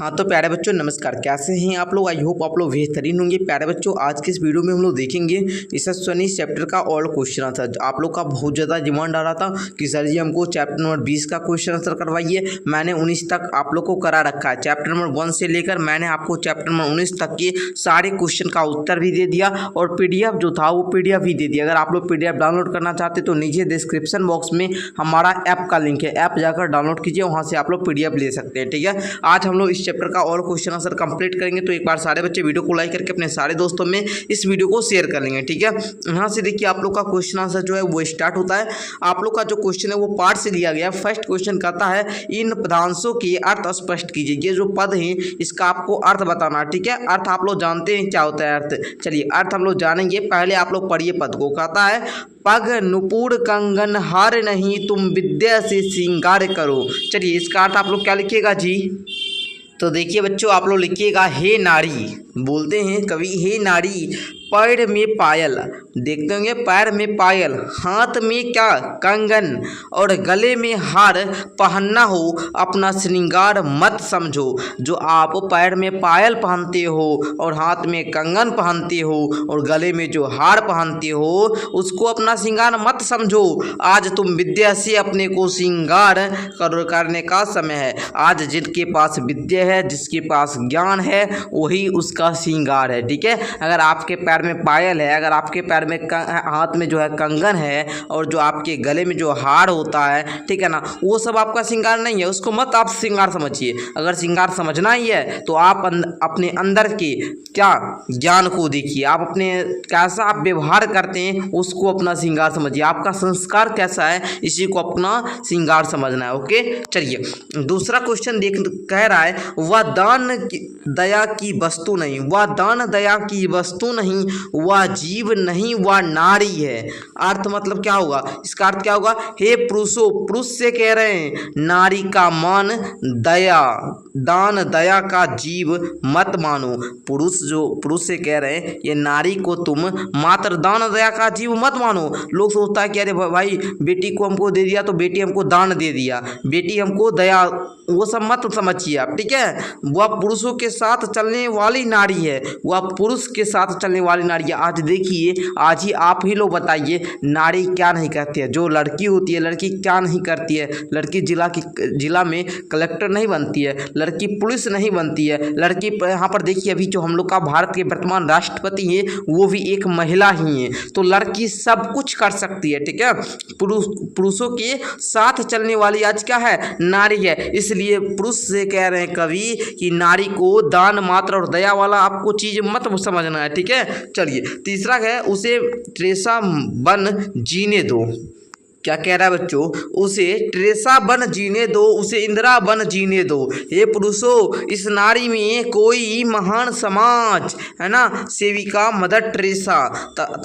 हाँ तो प्यारे बच्चों नमस्कार, कैसे हैं आप लोग। आई होप आप लोग बेहतरीन होंगे। प्यारे बच्चों आज के इस वीडियो में हम लोग देखेंगे यशस्विनी चैप्टर का और क्वेश्चन आंसर। आप लोग का बहुत ज़्यादा डिमांड आ रहा था कि सर जी हमको चैप्टर नंबर 20 का क्वेश्चन आंसर करवाइए। मैंने 19 तक आप लोग को करा रखा है। चैप्टर नंबर 1 से लेकर मैंने आपको चैप्टर नंबर 19 तक के सारे क्वेश्चन का उत्तर भी दे दिया और PDF जो था वो PDF भी दे दिया। अगर आप लोग PDF डाउनलोड करना चाहते तो नीचे डिस्क्रिप्शन बॉक्स में हमारा ऐप का लिंक है, ऐप जाकर डाउनलोड कीजिए, वहाँ से आप लोग PDF ले सकते हैं। ठीक है, आज हम लोग इस चैप्टर का और क्वेश्चन आंसर कंप्लीट करेंगे। तो एक बार सारे बच्चे वीडियो को लाइक करके अपने सारे दोस्तों में इस वीडियो को शेयर कर लेंगे। ठीक है, यहाँ से देखिए आप लोग का क्वेश्चन आंसर जो है वो स्टार्ट होता है। आप लोग का जो क्वेश्चन है वो पार्ट से लिया गया। फर्स्ट क्वेश्चन कहता है इन पदांशों के अर्थ स्पष्ट कीजिए। ये जो पद है इसका आपको अर्थ बताना। ठीक है, अर्थ आप लोग जानते हैं क्या होता है अर्थ। चलिए अर्थ हम लोग जानेंगे, पहले आप लोग पढ़िए पद को। कहता है पग नुपुर कंगन हार नहीं तुम विद्या से श्रृंगार करो। चलिए इसका अर्थ आप लोग क्या लिखिएगा जी। तो देखिए बच्चों आप लोग लिखिएगा हे नारी। बोलते हैं कवि हे नारी पैर में पायल, देखते होंगे पैर में पायल, हाथ में क्या कंगन और गले में हार पहनना हो अपना श्रृंगार मत समझो। जो आप पैर में पायल पहनते हो और हाथ में कंगन पहनते हो और गले में जो हार पहनते हो उसको अपना श्रृंगार मत समझो। आज तुम विद्या से अपने को श्रृंगार करने का समय है। आज जिनके पास विद्या है, जिसके पास ज्ञान है, वही उसका श्रृंगार है। ठीक है, अगर आपके पैर में पायल है, अगर आपके पैर में हाथ में जो है कंगन है और जो आपके गले में जो हार होता है, ठीक है ना, वो सब आपका श्रृंगार नहीं है। उसको मत आप श्रृंगार समझिए। अगर श्रृंगार समझना ही है तो आप अपने अंदर के क्या ज्ञान को देखिए, आप अपने कैसा आप व्यवहार करते हैं उसको अपना श्रृंगार समझिए। आपका संस्कार कैसा है इसी को अपना श्रृंगार समझना है। ओके, चलिए दूसरा क्वेश्चन देख कह रहा है वह दान दया की वस्तु नहीं, वह दान दया की वस्तु नहीं, वह जीव नहीं, वह नारी है। अर्थ मतलब क्या होगा, इसका अर्थ क्या होगा। हे पुरुषों, पुरुष से कह रहे हैं नारी का मान दया, दान दया का जीव मत मानो। पुरुष से कह रहे हैं ये नारी को तुम मात्र दान दया का जीव मत मानो। लोग सोचता है कि अरे भाई बेटी को हमको दे दिया तो बेटी हमको दान दे दिया, बेटी हमको दया, वो सब मत समझिए आप। ठीक है, वह पुरुषों के साथ चलने वाली नारी है, वह पुरुष के साथ चलने वाली नारी है। आज देखिए, आज ही आप ही लोग बताइए नारी क्या नहीं करती है। जो लड़की होती है, लड़की क्या नहीं करती है। लड़की जिला में कलेक्टर नहीं बनती है, लड़की पुलिस नहीं बनती है, लड़की यहाँ पर देखिए अभी जो हम लोग का भारत के वर्तमान राष्ट्रपति हैं वो भी एक महिला ही है। तो लड़की सब कुछ कर सकती है। ठीक है, पुरुषों के साथ चलने वाली आज क्या है, नारी है। इसलिए पुरुष से कह रहे हैं कवि कि नारी को दान मात्र और दया वाला आपको चीज मत समझना है। ठीक है, चलिए तीसरा है उसे ट्रेसा बन जीने दो। क्या कह रहा है बच्चों, उसे ट्रेसा बन जीने दो, उसे इंदिरा बन जीने दो। हे पुरुषों, इस नारी में कोई महान समाज है ना सेविका मदर ट्रेसा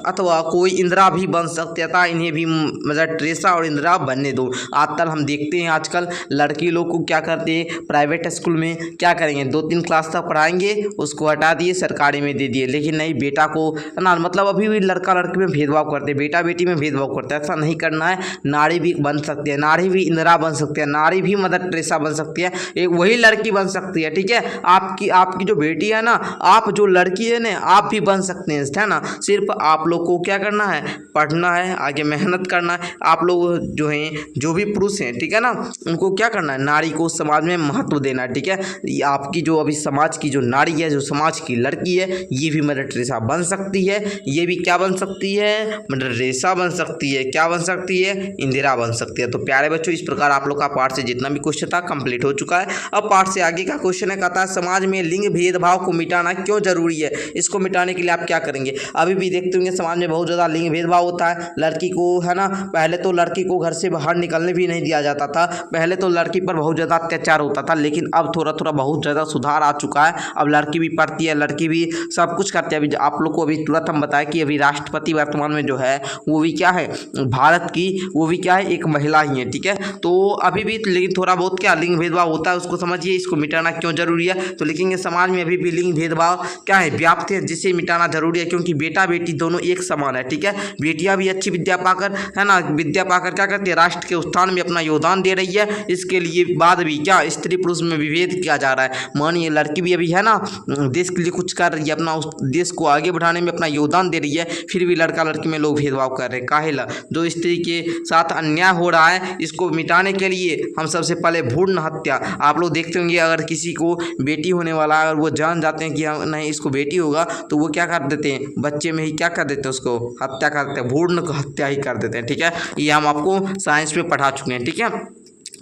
अथवा कोई इंदिरा भी बन सकते था। इन्हें भी मदर ट्रेसा और इंदिरा बनने दो। आजकल हम देखते हैं आजकल लड़की लोग को क्या करते हैं, प्राइवेट स्कूल में क्या करेंगे 2-3 क्लास तक पढ़ाएंगे, उसको हटा दिए सरकारी में दे दिए। लेकिन नहीं, बेटा को है ना, मतलब अभी भी लड़का लड़की में भेदभाव करते हैं, बेटा बेटी में भेदभाव करते हैं। ऐसा नहीं करना है। नारी भी बन सकती है, नारी भी इंदिरा बन सकती है, नारी भी मदर टेरेसा बन सकती है, एक वही लड़की बन सकती है। ठीक है, आपकी जो बेटी है ना, आप जो लड़की है ना, आप भी बन सकते हैं, है ना। सिर्फ आप लोग को क्या करना है, पढ़ना है, आगे मेहनत करना है। आप लोग जो हैं, जो भी पुरुष हैं, ठीक है ना, उनको क्या करना है, नारी को समाज में महत्व देना है। ठीक है, आपकी जो अभी समाज की जो नारी है, जो समाज की लड़की है, ये भी मदर टेरेसा बन सकती है। ये भी क्या बन सकती है, मदर टेरेसा बन सकती है। क्या बन सकती है, इंदिरा बन सकती है। तो प्यारे बच्चों इस प्रकार आप लोग का पार्ट से जितना भी क्वेश्चन था कंप्लीट हो चुका है। अब पार्ट से आगे का क्वेश्चन है, कहता है समाज में लिंग भेदभाव को मिटाना क्यों जरूरी है। इसको मिटाने के लिए आप क्या करेंगे। अभी भी देखते होंगे समाज में बहुत ज़्यादा लिंग भेदभाव होता है। लड़की को है ना, पहले तो लड़की को घर से बाहर निकलने भी नहीं दिया जाता था, पहले तो लड़की पर बहुत ज़्यादा अत्याचार होता था। लेकिन अब थोड़ा थोड़ा बहुत ज़्यादा सुधार आ चुका है। अब लड़की भी पढ़ती है, लड़की भी सब कुछ करती है। अभी आप लोग को अभी तुरंत हम बताएं कि अभी राष्ट्रपति वर्तमान में जो है वो भी क्या है, भारत की वो भी क्या है, एक महिला ही है। ठीक है, तो अभी भी लेकिन थोड़ा बहुत क्या लिंग भेदभाव होता है, उसको समझिए, इसको मिटाना क्यों जरूरी है। तो लिखेंगे समाज में अभी भी लिंग भेदभाव क्या है, व्याप्त है, जिसे मिटाना जरूरी है, क्योंकि बेटा बेटी दोनों एक समान है। ठीक है, बेटियां भी अच्छी विद्या पाकर, है ना, विद्या पाकर क्या करती है, राष्ट्र के उत्थान में अपना योगदान दे रही है। इसके लिए बाद भी क्या स्त्री पुरुष में विभेद किया जा रहा है। मानिए लड़की भी अभी है ना देश के लिए कुछ कर रही है, अपना उस देश को आगे बढ़ाने में अपना योगदान दे रही है, फिर भी लड़का लड़की में लोग भेदभाव कर रहे हैं। काहेला जो स्त्री के साथ अन्याय हो रहा है, इसको मिटाने के लिए हम सबसे पहले भ्रूण हत्या, आप लोग देखते होंगे अगर किसी को बेटी होने वाला अगर वो जान जाते हैं कि नहीं इसको बेटी होगा, तो वो क्या कर देते हैं, बच्चे में ही क्या कर देते हैं, उसको हत्या कर देते हैं, भ्रूण हत्या ही कर देते हैं। ठीक है, ये हम आपको साइंस में पढ़ा चुके हैं। ठीक है,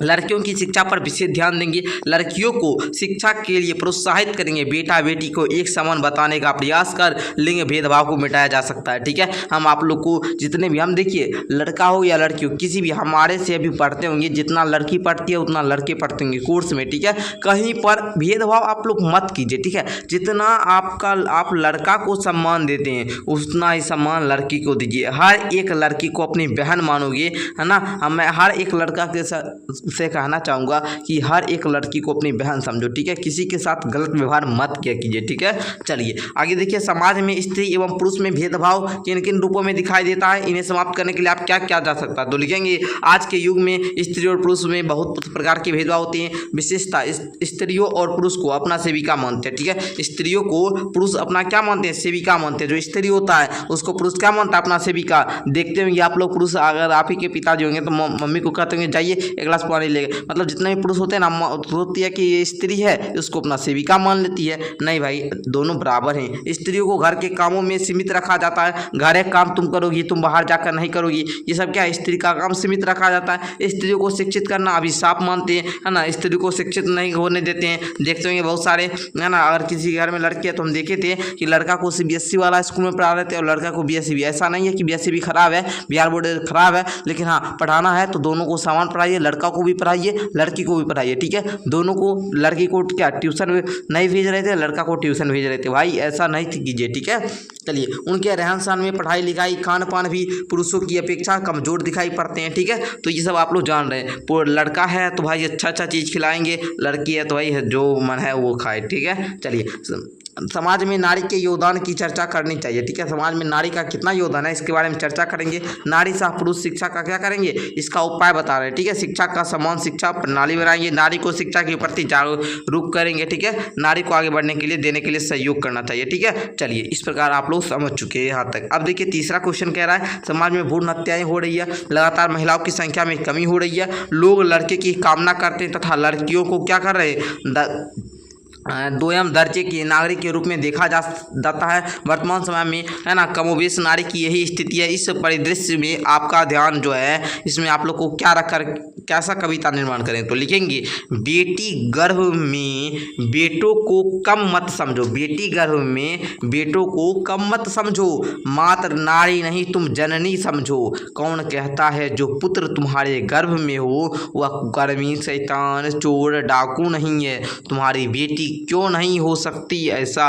लड़कियों की शिक्षा पर विशेष ध्यान देंगे, लड़कियों को शिक्षा के लिए प्रोत्साहित करेंगे, बेटा बेटी को एक समान बताने का प्रयास कर लिंग भेदभाव को मिटाया जा सकता है। ठीक है, हम आप लोग को जितने भी हम देखिए लड़का हो या लड़की हो, किसी भी हमारे से अभी पढ़ते होंगे, जितना लड़की पढ़ती है उतना लड़के पढ़ते होंगे कोर्स में। ठीक है, कहीं पर भेदभाव आप लोग मत कीजिए। ठीक है, जितना आप लड़का को सम्मान देते हैं उतना ही सम्मान लड़की को दीजिए। हर एक लड़की को अपनी बहन मानोगे, है ना। मैं हर एक लड़का के से कहना चाहूँगा कि हर एक लड़की को अपनी बहन समझो। ठीक है, किसी के साथ गलत व्यवहार मत किया कीजिए। ठीक है, चलिए आगे देखिए, समाज में स्त्री एवं पुरुष में भेदभाव किन किन रूपों में दिखाई देता है, इन्हें समाप्त करने के लिए आप क्या क्या जा सकता है। तो लिखेंगे आज के युग में स्त्री और पुरुष में बहुत प्रकार के भेदभाव होते हैं। विशेषता स्त्रियों और पुरुष को अपना सेविका मानते हैं। ठीक है, स्त्रियों को पुरुष अपना क्या मानते हैं, सेविका मानते हैं। जो स्त्री होता है उसको पुरुष क्या मानता है, अपना सेविका। देखते होंगे आप लोग पुरुष, अगर आप ही के पिताजी होंगे तो मम्मी को कहते होंगे जाइए एक गिलास पानी लेगा, मतलब जितने भी पुरुष होते हैं ना, होती है कि ये स्त्री है उसको अपना सेविका मान लेती है। नहीं भाई, दोनों बराबर हैं। स्त्रियों को घर के कामों में सीमित रखा जाता है, घर एक काम तुम करोगी, तुम बाहर जाकर नहीं करोगी, ये सब क्या है, स्त्री का काम सीमित रखा जाता है। स्त्रियों को शिक्षित करना अभिशाप मानते हैं, है ना, स्त्री को शिक्षित नहीं होने देते हैं। देखते होंगे बहुत सारे, है ना, अगर किसी घर में लड़की है तो हम देखे थे कि लड़का को CBSE वाला स्कूल में पढ़ा रहे थे और लड़का को BSE भी। ऐसा नहीं है कि BSE भी खराब है, बिहार बोर्ड खराब है, लेकिन हाँ पढ़ाना है तो दोनों को समान पढ़ाइए, लड़का को भी पढ़ाइए लड़की को भी पढ़ाइए। ठीक है, दोनों को, लड़की को क्या ट्यूशन नहीं भेज रहे थे, लड़का को ट्यूशन भेज रहे थे, भाई ऐसा नहीं कीजिए। ठीक है, चलिए उनके रहन सहन में, पढ़ाई लिखाई, खान पान भी पुरुषों की अपेक्षा कमजोर दिखाई पड़ते हैं। ठीक है, तो ये सब आप लोग जान रहे हैं। लड़का है तो भाई अच्छा चीज़ खिलाएंगे, लड़की है तो भाई जो मन है वो खाए। ठीक है, चलिए समाज में नारी के योगदान की चर्चा करनी चाहिए। ठीक है, समाज में नारी का कितना योगदान है इसके बारे में चर्चा करेंगे। नारी सह पुरुष शिक्षा का क्या करेंगे, इसका उपाय बता रहे हैं। ठीक है, शिक्षा का समान शिक्षा प्रणाली बनाएंगे, नारी को शिक्षा के प्रति जागरूक करेंगे। ठीक है, नारी को आगे बढ़ने के लिए, देने के लिए सहयोग करना चाहिए। ठीक है, चलिए इस प्रकार आप लोग समझ चुके हैं यहाँ तक। अब देखिए तीसरा क्वेश्चन कह रहा है, समाज में भ्रूण हत्याएं हो रही है, लगातार महिलाओं की संख्या में कमी हो रही है, लोग लड़के की कामना करते हैं तथा लड़कियों को क्या कर रहे हैं, दोयम दर्जे के नागरिक के रूप में देखा जाता है। वर्तमान समय में, है ना, कमोबेश नारी की यही स्थिति है। इस परिदृश्य में आपका ध्यान जो है, इसमें आप लोग को क्या रखकर कैसा कविता निर्माण करें, तो लिखेंगे बेटी गर्भ में बेटों को कम मत समझो, बेटी गर्भ में बेटों को कम मत समझो, मात्र नारी नहीं तुम जननी समझो। कौन कहता है जो पुत्र तुम्हारे गर्भ में हो वह कर्मी, शैतान, चोर, डाकू नहीं है। तुम्हारी बेटी क्यों नहीं हो सकती ऐसा,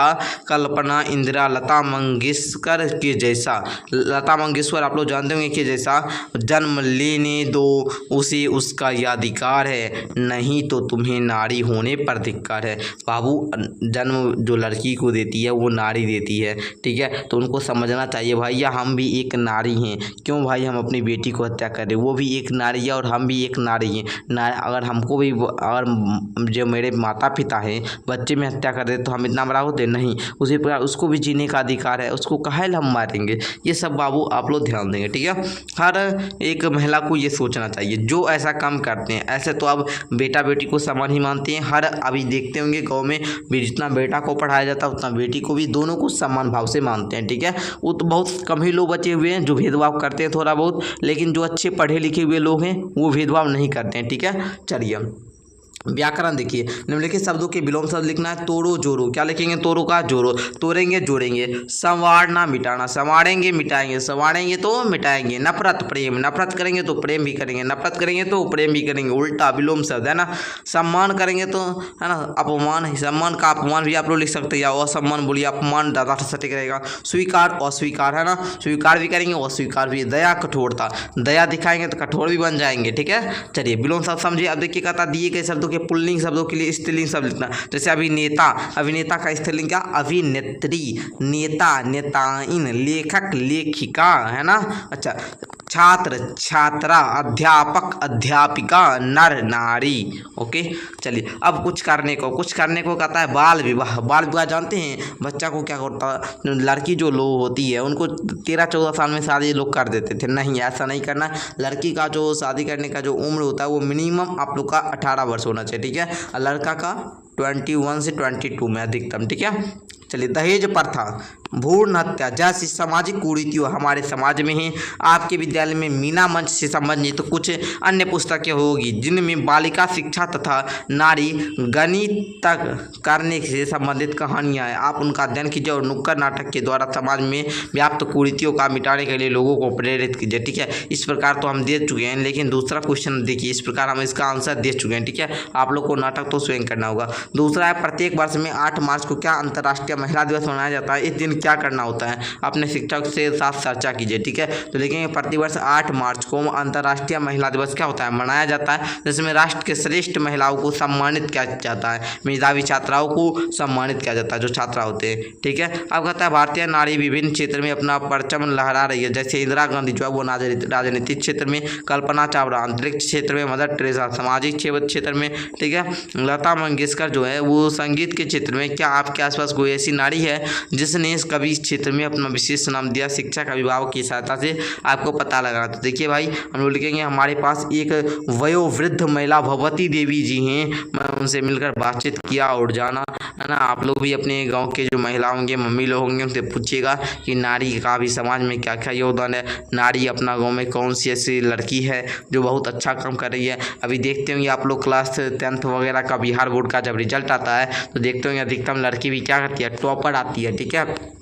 कल्पना इंदिरा, लता मंगेशकर के जैसा। लता मंगेशकर आप लोग जानते होंगे के जैसा। जन्म लेने दो उसे, उसका यह अधिकार है, नहीं तो तुम्हें नारी होने पर धिक्कार है। बाबू, जन्म जो लड़की को देती है वो नारी देती है। ठीक है, तो उनको समझना चाहिए भैया हम भी एक नारी हैं, क्यों भाई हम अपनी बेटी को हत्या करें, वो भी एक नारी है और हम भी एक नारी हैं। अगर हमको भी, अगर जो मेरे माता पिता हैं बच्चे में हत्या कर दे तो हम इतना बड़ा होते नहीं, उसी प्रकार उसको भी जीने का अधिकार है, उसको काहे हम मारेंगे। ये सब बाबू आप लोग ध्यान देंगे। ठीक है, हर एक महिला को ये सोचना चाहिए जो ऐसा काम करते हैं। ऐसे तो अब बेटा बेटी को समान ही मानते हैं। हर अभी देखते होंगे गाँव में भी जितना बेटा को पढ़ाया जाता है उतना बेटी को भी, दोनों को समान भाव से मानते हैं। ठीक है, वो तो बहुत कम ही लोग बचे हुए हैं जो भेदभाव करते हैं थोड़ा बहुत, लेकिन जो अच्छे पढ़े लिखे हुए लोग हैं वो भेदभाव नहीं करते हैं। ठीक है, चलिए व्याकरण देखिए, निम्नलिखित शब्दों के विलोम शब्द लिखना है। तोड़ो जोड़ो, क्या लिखेंगे? तोड़ो का जोड़ो, तोड़ेंगे जोड़ेंगे। संवारना मिटाना, संवारेंगे मिटाएंगे, संवारेंगे तो मिटाएंगे। नफरत प्रेम, नफरत करेंगे तो प्रेम भी करेंगे, नफरत करेंगे तो प्रेम भी करेंगे, उल्टा विलोम शब्द है ना। सम्मान करेंगे तो है ना अपमान, सम्मान का अपमान भी आप लोग लिख सकते हैं, या असम्मान बोलिए, अपमान ज़्यादा सटीक रहेगा। स्वीकार अस्वीकार है ना, स्वीकार भी करेंगे अस्वीकार भी। दया कठोरता, दया दिखाएंगे तो कठोर भी बन जाएंगे, ठीक है। चलिए विलोम शब्द समझिए। अब देखिए कहता दिए गए शब्दों के पुल्लिंग शब्दों के लिए स्त्रीलिंग शब्द लिखना। जैसे अभिनेता, अभिनेता का स्त्रीलिंग क्या? अभिनेत्री। नेता नेताइन, लेखक लेखिका है ना। अच्छा, छात्र छात्रा, अध्यापक अध्यापिका, नर नारी। ओके, चलिए अब कुछ करने को कहता है बाल विवाह। बाल विवाह जानते हैं, बच्चा को क्या करता है, लड़की जो लोग होती है उनको 13-14 साल में शादी लोग कर देते थे। नहीं, ऐसा नहीं करना। लड़की का जो शादी करने का जो उम्र होता है वो मिनिमम आप लोग का 18 वर्ष होना चाहिए, ठीक है। और लड़का का 21 से 22 में अधिकतम, ठीक है। चलिए दहेज प्रथा, भ्रूण हत्या जैसी सामाजिक कुरीतियों हमारे समाज में है। आपके विद्यालय में मीना मंच से संबंधित कुछ अन्य पुस्तकें होगी जिनमें बालिका शिक्षा तथा नारी गणित तक करने से संबंधित कहानियां हैं। आप उनका अध्ययन कीजिए और नुक्कड़ नाटक के द्वारा समाज में व्याप्त कुरीतियों का मिटाने के लिए लोगों को प्रेरित कीजिए, ठीक है। इस प्रकार तो हम दे चुके हैं, लेकिन दूसरा क्वेश्चन देखिए, इस प्रकार हम इसका आंसर दे चुके हैं, ठीक है। आप लोग को नाटक तो स्वयं करना होगा। दूसरा है प्रत्येक वर्ष में 8 मार्च को क्या अंतर्राष्ट्रीय महिला दिवस मनाया जाता है। इस दिन क्या करना होता है, अपने शिक्षक से साथ चर्चा कीजिए, ठीक है। तो लिखेंगे प्रतिवर्ष 8 मार्च को अंतर्राष्ट्रीय महिला दिवस क्या होता है, मनाया जाता है, जिसमें राष्ट्र के श्रेष्ठ महिलाओं को सम्मानित किया जाता है, मेधावी छात्राओं को सम्मानित किया जाता है, जो छात्रा होते हैं, ठीक है। अब कहता है भारतीय नारी विभिन्न क्षेत्र में अपना परचम लहरा रही है। जैसे इंदिरा गांधी जो है वो राजनीतिक क्षेत्र में, कल्पना चावला अंतरिक्ष क्षेत्र में, मदर टेरेसा सामाजिक क्षेत्र में, ठीक है। लता मंगेशकर जो है वो संगीत के क्षेत्र में। क्या आपके आसपास कोई ऐसी नारी है जिसने इस कवि क्षेत्र में अपना विशेष नाम दिया? शिक्षक अभिभावक की सहायता से आपको पता लगाना। तो देखिए भाई, हम लोग लिखेंगे हमारे पास एक वयोवृद्ध महिला भगवती देवी जी हैं, मैं उनसे मिलकर बातचीत किया और जाना, है ना। आप लोग भी अपने गांव के जो महिला होंगे, मम्मी लोग होंगे, उनसे पूछिएगा कि नारी का भी समाज में क्या क्या योगदान है। नारी अपना गाँव में कौन सी ऐसी लड़की है जो बहुत अच्छा काम कर रही है। अभी देखते होंगे आप लोग क्लास 10th वगैरह का बिहार बोर्ड का जब रिजल्ट आता है तो देखते होंगे अधिकतम लड़की भी क्या करती है, टॉपर आती है, ठीक है।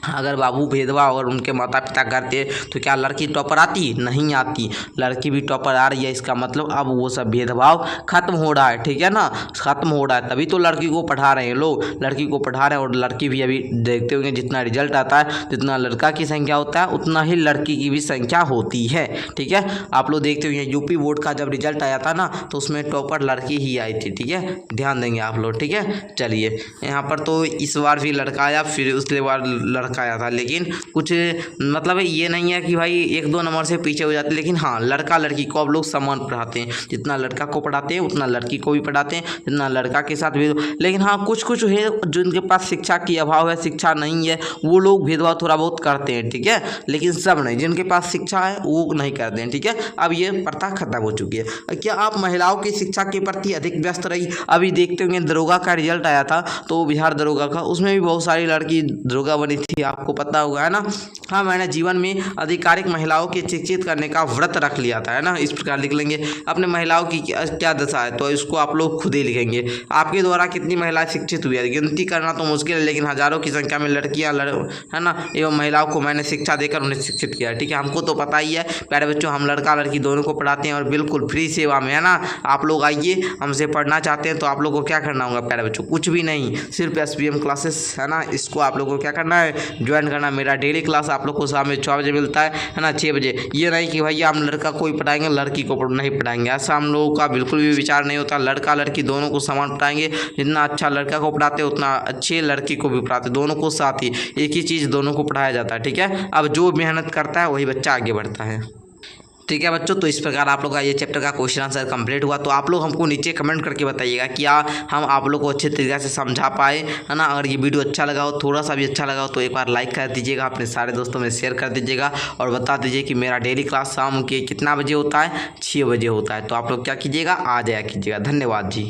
अगर बाबू भेदभाव और उनके माता पिता करते तो क्या लड़की टॉपर आती? नहीं आती। लड़की भी टॉपर आ रही है, इसका मतलब अब वो सब भेदभाव खत्म हो रहा है, ठीक है ना, खत्म हो रहा है। तभी तो लड़की को पढ़ा रहे हैं लोग, लड़की को पढ़ा रहे हैं। और लड़की भी अभी देखते होंगे जितना रिजल्ट आता है, जितना लड़का की संख्या होता है उतना ही लड़की की भी संख्या होती है, ठीक है। आप लोग देखते होंगे यूपी बोर्ड का जब रिजल्ट आया था ना तो उसमें टॉपर लड़की ही आई थी, ठीक है। ध्यान देंगे आप लोग, ठीक है। चलिए यहाँ पर तो इस बार भी लड़का आया, फिर उसके बाद लड़का आया था, लेकिन कुछ मतलब ये नहीं है कि भाई 1-2 नंबर से पीछे हो जाते। लेकिन हाँ, लड़का लड़की को अब लोग समान पढ़ाते हैं, जितना लड़का को पढ़ाते हैं उतना लड़की को भी पढ़ाते हैं, जितना लड़का के साथ भेद। लेकिन हाँ, कुछ है जिनके पास शिक्षा की अभाव है, शिक्षा नहीं है, वो लोग भेदभाव थोड़ा बहुत करते हैं, ठीक है। लेकिन सब नहीं, जिनके पास शिक्षा है वो नहीं करते हैं, ठीक है। अब ये प्रथा खत्म हो चुकी है। क्या आप महिलाओं की शिक्षा के प्रति अधिक व्यस्त रही? अभी देखते होंगे दरोगा का रिजल्ट आया था, तो बिहार दरोगा का, उसमें भी बहुत सारी लड़की दरोगा बनी थी, आपको पता होगा, है ना। हाँ, मैंने जीवन में आधिकारिक महिलाओं की शिक्षित करने का व्रत रख लिया था, है ना। इस प्रकार लिख लेंगे। अपने महिलाओं की क्या दशा है, तो इसको आप लोग खुद ही लिखेंगे। आपके द्वारा कितनी महिलाएं शिक्षित हुई है, गिनती करना तो मुश्किल है, लेकिन हजारों की संख्या में लड़कियां है ना एवं महिलाओं को मैंने शिक्षा देकर उन्हें शिक्षित किया, ठीक है। हमको तो पता ही है प्यारे बच्चों, हम लड़का लड़की दोनों को पढ़ाते हैं और बिल्कुल फ्री सेवा में, है ना। आप लोग आइए, हमसे पढ़ना चाहते हैं तो आप लोग को क्या करना होगा प्यारे बच्चों, कुछ भी नहीं, सिर्फ SPM क्लासेस, है ना। इसको आप लोगों को क्या करना है, ज्वाइन करना। मेरा डेली क्लास आप लोग को शाम में 6 बजे मिलता है ना, 6 बजे। ये नहीं कि भैया हम लड़का को ही पढ़ाएंगे लड़की को नहीं पढ़ाएंगे, ऐसा हम लोगों का बिल्कुल भी विचार नहीं होता। लड़का लड़की दोनों को समान पढ़ाएंगे, जितना अच्छा लड़का को पढ़ाते उतना अच्छे लड़की को भी पढ़ाते, दोनों को साथ ही एक ही चीज़ दोनों को पढ़ाया जाता है, ठीक है। अब जो मेहनत करता है वही बच्चा आगे बढ़ता है, ठीक है बच्चों। तो इस प्रकार आप लोग का ये चैप्टर का क्वेश्चन आंसर कंप्लीट हुआ। तो आप लोग हमको नीचे कमेंट करके बताइएगा क्या हम आप लोग को अच्छे तरीके से समझा पाए, है ना। अगर ये वीडियो अच्छा लगा हो, थोड़ा सा भी अच्छा लगा हो, तो एक बार लाइक कर दीजिएगा, अपने सारे दोस्तों में शेयर कर दीजिएगा और बता दीजिए कि मेरा डेली क्लास शाम के कितना बजे होता है, 6 बजे होता है। तो आप लोग क्या कीजिएगा, आ जाया कीजिएगा। धन्यवाद जी।